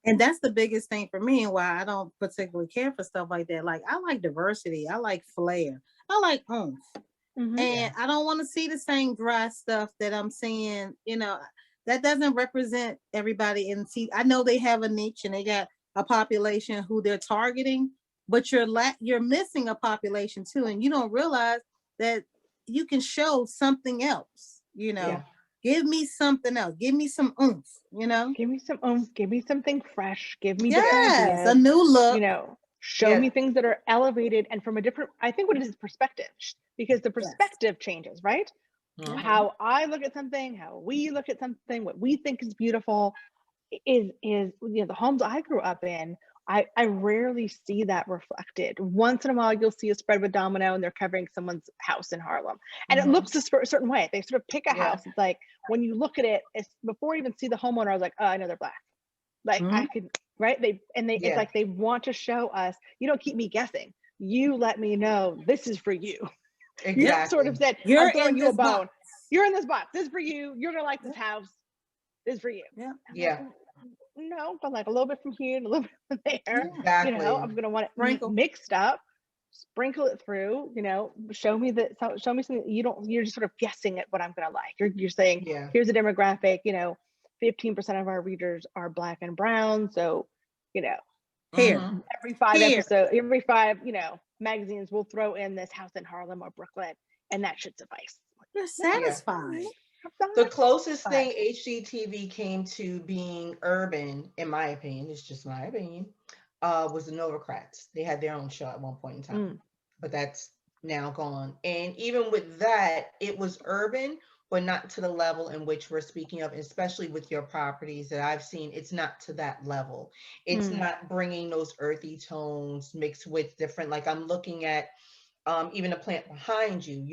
And that's the biggest thing for me and why I don't particularly care for stuff like that. Like I like diversity, I like flair, I like oomph. And I don't want to see the same dry stuff that I'm seeing, that doesn't represent everybody. And see, I know they have a niche and they got a population who they're targeting, but you're missing a population too. And you don't realize that you can show something else, give me something else, give me some oomph, Give me some oomph, give me something fresh, give me different yes, ideas, a new look, show me things that are elevated and from a different, I think what it is perspective, because the perspective changes, right? How I look at something, how we look at something, what we think is beautiful is the homes I grew up in. I rarely see that reflected. Once in a while, you'll see a spread with domino and they're covering someone's house in Harlem. And it looks a certain way. They sort of pick a house. It's like, when you look at it, it's before you even see the homeowner, I was like, oh, I know they're Black. Like I could, right? It's like they want to show us, you don't keep me guessing. You let me know this is for you. Exactly. You sort of said, I'm throwing you a bone. Box. You're in this box. This is for you. You're going to like this house. This is for you. Yeah. No, but like a little bit from here and a little bit from there. Exactly. I'm gonna want it mixed up, sprinkle it through. Show me something you're just sort of guessing at what I'm gonna like. You're saying, here's a demographic. 15% of our readers are Black and brown. So, here every five magazines will throw in this house in Harlem or Brooklyn, and that should suffice. You're satisfied. The closest thing HGTV came to being urban, in my opinion, it's just my opinion, was the Novocrats. They had their own show at one point in time, but that's now gone. And even with that, it was urban, but not to the level in which we're speaking of, especially with your properties that I've seen. It's not to that level. It's not bringing those earthy tones mixed with different, like I'm looking at even a plant behind you,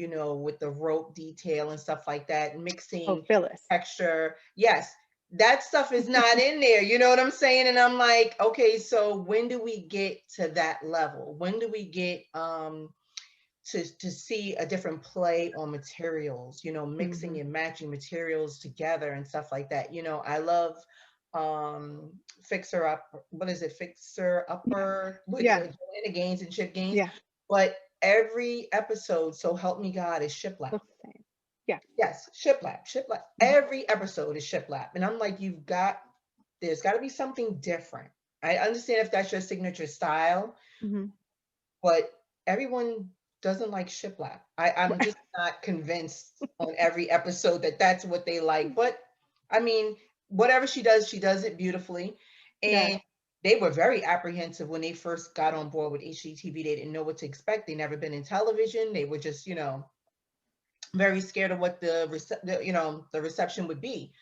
with the rope detail and stuff like that, mixing texture. Yes, that stuff is not in there. You know what I'm saying? And I'm like, okay, so when do we get to that level? When do we get to see a different play on materials, mixing and matching materials together and stuff like that? I love Fixer Upper with Joanna Gaines and Chip Gaines. But every episode, so help me God, is shiplap. Yes, shiplap. Every episode is shiplap. And I'm like, there's got to be something different. I understand if that's your signature style, but everyone doesn't like shiplap. I'm just not convinced on every episode that that's what they like. But I mean, whatever she does it beautifully. And they were very apprehensive when they first got on board with HGTV. They didn't know what to expect. They never been in television. They were just, very scared of what the reception would be.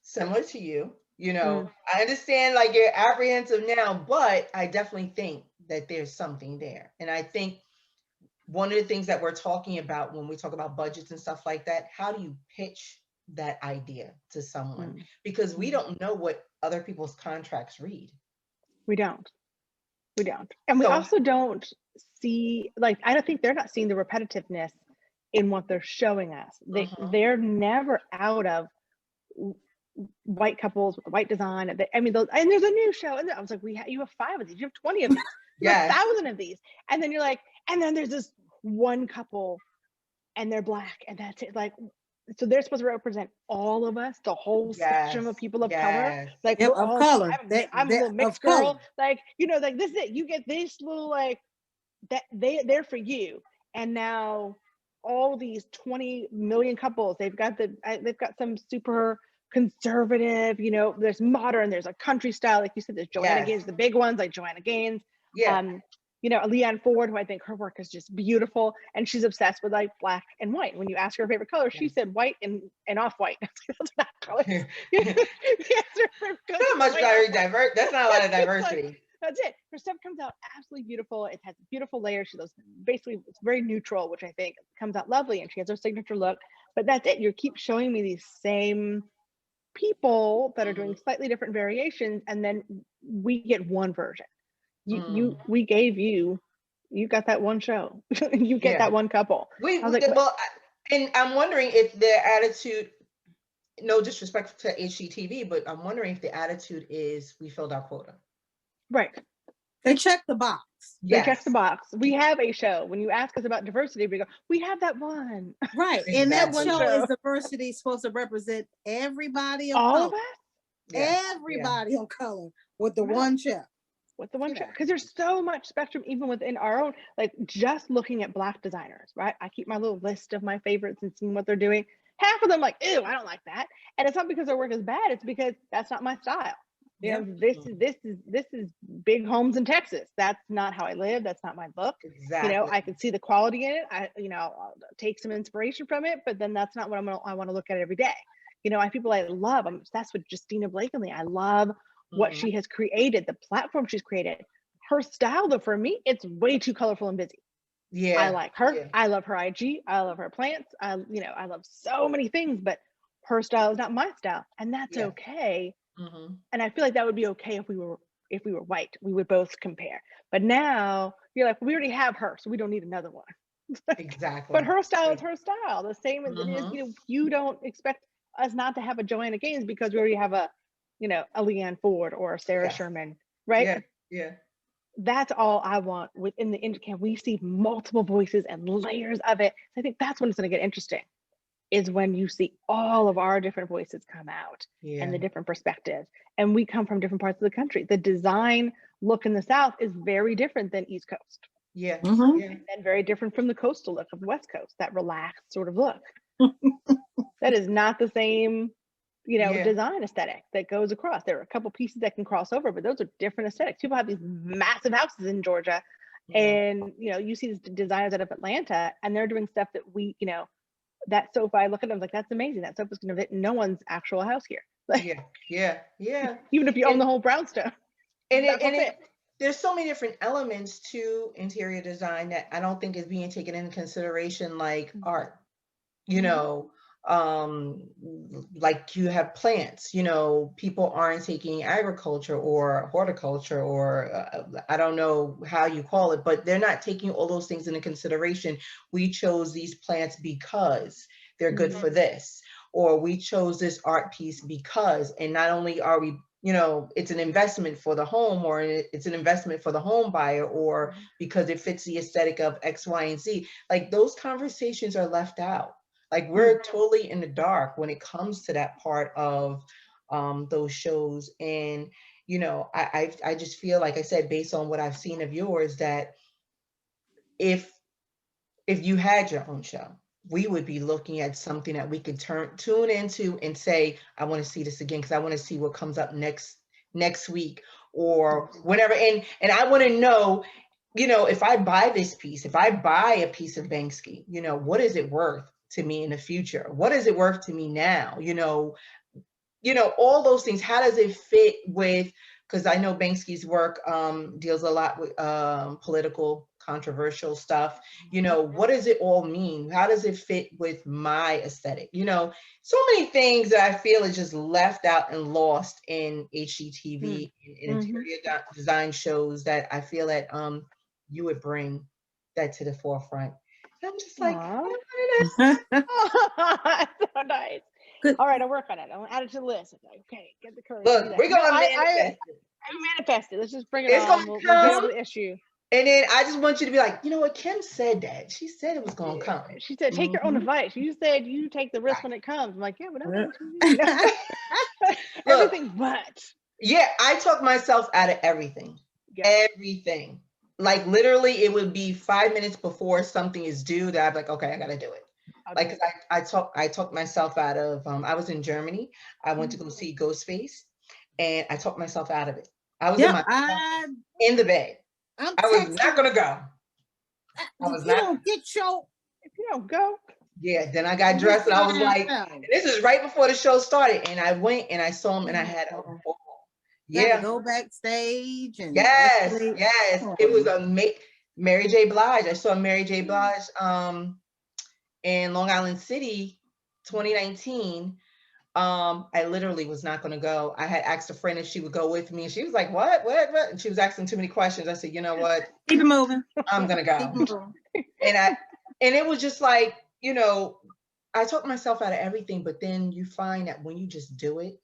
Similar to you, I understand like you're apprehensive now, but I definitely think that there's something there. And I think one of the things that we're talking about when we talk about budgets and stuff like that, how do you pitch that idea to someone? Because we don't know what other people's contracts read. We don't. And we also don't see, like, I don't think they're not seeing the repetitiveness in what they're showing us. They're never out of white couples with white design. And there's a new show. And I was like, you have 5 of these. You have 20 of these. You have 1,000 of these. And then you're like, and then there's this one couple and they're Black. And that's it. Like, so they're supposed to represent all of us, the whole spectrum of people of color. Like we're all color. I'm a little mixed girl. Color. Like, like this is it. You get this little like that they're for you. And now all these 20 million couples, they've got some super conservative, there's modern, there's a country style, like you said, there's Joanna Gaines, the big ones like Joanna Gaines. Leanne Ford, who I think her work is just beautiful, and she's obsessed with like Black and white. When you ask her favorite color, she said white and off-white. That's not colors. Not much diverse. That's not a lot of diversity. That's it. Her stuff comes out absolutely beautiful. It has beautiful layers. She does basically, it's very neutral, which I think comes out lovely. And she has her signature look. But that's it. You keep showing me these same people that are doing slightly different variations, and then we get one version. We gave you got that one show. You get that one couple. And I'm wondering if their attitude, no disrespect to HGTV, but I'm wondering if the attitude is we filled our quota. Right. They check the box. They check the box. We have a show. When you ask us about diversity, we go, we have that one. Right. Exactly. And that show is diversity supposed to represent everybody of all color. Of us? Everybody of color with the one check. With the one check. Because there's so much spectrum even within our own, like just looking at Black designers, right? I keep my little list of my favorites and seeing what they're doing. Half of them like, ew, I don't like that. And it's not because their work is bad, it's because that's not my style. You know, this is big homes in Texas. That's not how I live. That's not my look. Exactly. You know, I can see the quality in it. I'll take some inspiration from it, but then that's not what I want to look at every day. You know, I have people I love. I'm obsessed with Justina Blakeney. I love what she has created, the platform she's created. Her style, though, for me, it's way too colorful and busy. Yeah, I like her. Yeah. I love her IG. I love her plants. I love so many things, but her style is not my style, and that's okay. And I feel like that would be okay if we were white. We would both compare. But now you're like, we already have her, so we don't need another one. Exactly. But her style is her style. The same as it is. You don't expect us not to have a Joanna Gaines because we already have a Leanne Ford or a Sarah Sherman, right? Yeah. That's all I want within the can we see multiple voices and layers of it? I think that's when it's going to get interesting. Is when you see all of our different voices come out and the different perspectives. And we come from different parts of the country. The design look in the South is very different than East Coast. Yeah. And very different from the coastal look of West Coast, that relaxed sort of look. That is not the same, design aesthetic that goes across. There are a couple pieces that can cross over, but those are different aesthetics. People have these massive houses in Georgia and, you see these designers out of Atlanta and they're doing stuff that we, that sofa, I look at them like, that's amazing. That sofa's going to fit no one's actual house here. Yeah. Even if you own the whole brownstone. There's so many different elements to interior design that I don't think is being taken into consideration, like art, like you have plants, people aren't taking agriculture or horticulture or I don't know how you call it, but they're not taking all those things into consideration. We chose these plants because they're good for this, or we chose this art piece because, and not only are we, it's an investment for the home, or it's an investment for the home buyer, or because it fits the aesthetic of X, Y, and Z. Like those conversations are left out. Like we're totally in the dark when it comes to that part of those shows. And, I just feel, like I said, based on what I've seen of yours, that if you had your own show, we would be looking at something that we could tune into and say, I want to see this again, because I want to see what comes up next week or whenever. And I want to know, if I buy this piece, if I buy a piece of Banksy, what is it worth to me in the future? What is it worth to me now? All those things. How does it fit with, because I know Banksy's work deals a lot with political, controversial stuff. What does it all mean? How does it fit with my aesthetic? So many things that I feel is just left out and lost in HGTV and interior design shows that I feel that you would bring that to the forefront. And I'm just like, so nice. All right, I'll work on it. I'll add it to the list. Like, okay, get the courage. Look, we're gonna manifest it. I manifest it. Let's just bring it on. We'll get over the issue. And then I just want you to be like, you know what? Kim said that. She said it was gonna come. She said, take your own advice. You said you take the risk when it comes. I'm like, yeah, but I'm going to. Everything but. Yeah, I talk myself out of everything. Everything. Like literally, it would be 5 minutes before something is due that I'm like, okay, I gotta do it. Like I talked myself out of. I was in Germany. I went to go see Ghostface, and I talked myself out of it. I was in the bed. I was not gonna go. If you don't go. Yeah. Then I got dressed, and I was like, this is right before the show started, and I went and I saw him, and I had a ball. Yeah, go backstage and yes. It was Mary J. Blige. I saw Mary J. Blige in Long Island City, 2019. I literally was not going to go. I had asked a friend if she would go with me, and she was like, "What?" And she was asking too many questions. I said, "You know what? Keep it moving. I'm gonna go." And it was just like, I talk myself out of everything, but then you find that when you just do it,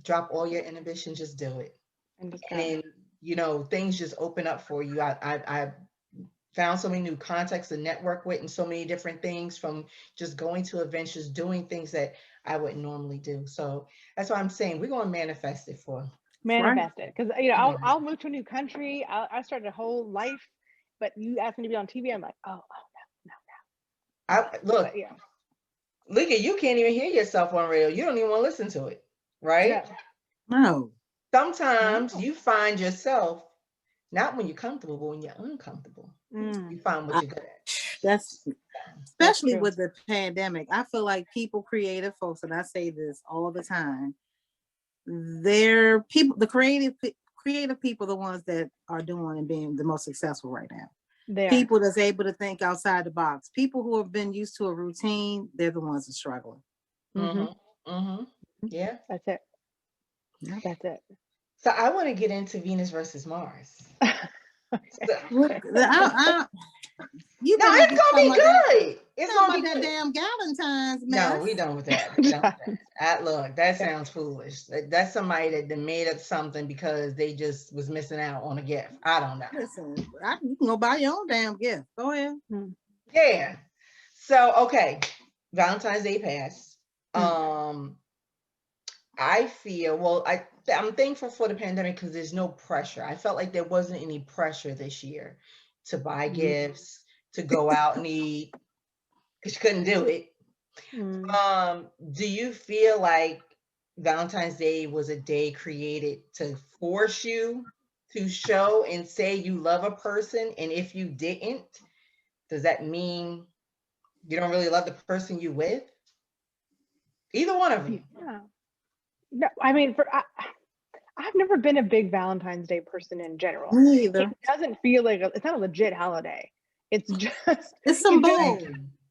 drop all your inhibition, just do it. And then, you know, things just open up for you. I found so many new contacts to network with and so many different things from just going to events, just doing things that I wouldn't normally do. So that's what I'm saying. We're going to manifest it for. Manifest it. Because, you know, I'll move to a new country. I started a whole life, but you asked me to be on TV. I'm like, oh no. Look, yeah. Look at you, can't even hear yourself on radio. You don't even want to listen to it, right? No. Sometimes you find yourself not when you're comfortable, but when you're uncomfortable. You find what you're good at. That's especially with the pandemic. I feel like people, creative folks, and I say this all the time, they're people, the creative people, the ones that are doing and being the most successful right now. People that's able to think outside the box. People who have been used to a routine, they're the ones that are struggling. Yeah, that's it. That's it. So I want to get into Venus versus Mars. It's gonna be good. It's gonna be that damn Galentine's mess. No, we done with that. Look, that sounds foolish. That's somebody that made up something because they just was missing out on a gift. I don't know. Listen, you can go buy your own damn gift. Go ahead. Yeah. So okay, Valentine's Day passed. I feel I'm thankful for the pandemic because there's no pressure. I felt like there wasn't any pressure this year to buy gifts, to go out and eat, because you couldn't do it. Do you feel like Valentine's Day was a day created to force you to show and say you love a person? And if you didn't, does that mean you don't really love the person you with? Either one of you. Yeah. No, I mean, I've never been a big Valentine's Day person in general. Me either. It doesn't feel like it's not a legit holiday. It's just it's some bull.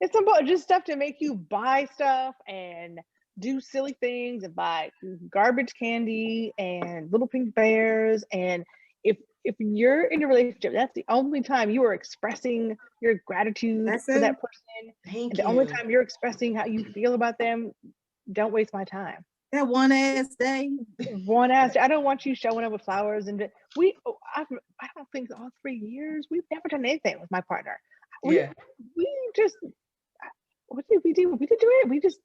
It's some bull. Just stuff to make you buy stuff and do silly things and buy garbage candy and little pink bears. And if you're in a relationship, that's the only time you are expressing your gratitude for that person. The only time you're expressing how you feel about them. Don't waste my time. That one ass day. I don't want you showing up with flowers. And I don't think all 3 years we've never done anything with my partner. We just, what did we do? We did do it. We just,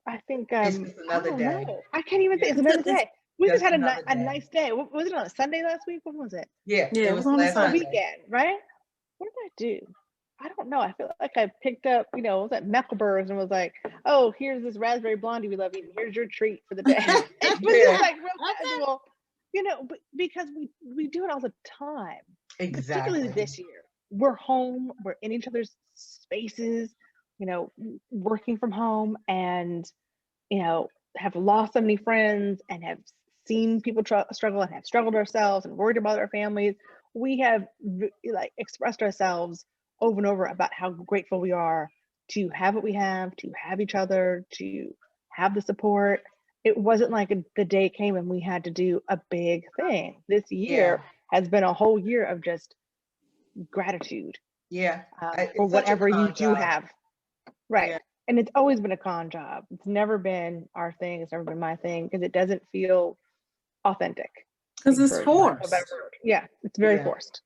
I think it's just another day. I can't even think. It's another day. We just had a nice day. Was it on a Sunday last week? What was it? Yeah, it was on a weekend, right? What did I do? I don't know. I feel like I picked up, what was that, Meckleburgs, and was like, oh, here's this raspberry blondie we love eating. Here's your treat for the day. It was just like real casual, because we do it all the time. Exactly. Particularly this year. We're home. We're in each other's spaces, working from home, and, have lost so many friends and have seen people struggle and have struggled ourselves and worried about our families. We have expressed ourselves over and over about how grateful we are to have what we have, to have each other, to have the support. It wasn't like the day came and we had to do a big thing. This year has been a whole year of just gratitude. For whatever you do have. Right. Yeah. And it's always been a con job. It's never been our thing. It's never been my thing because it doesn't feel authentic. Because it's forced. Yeah, it's very forced.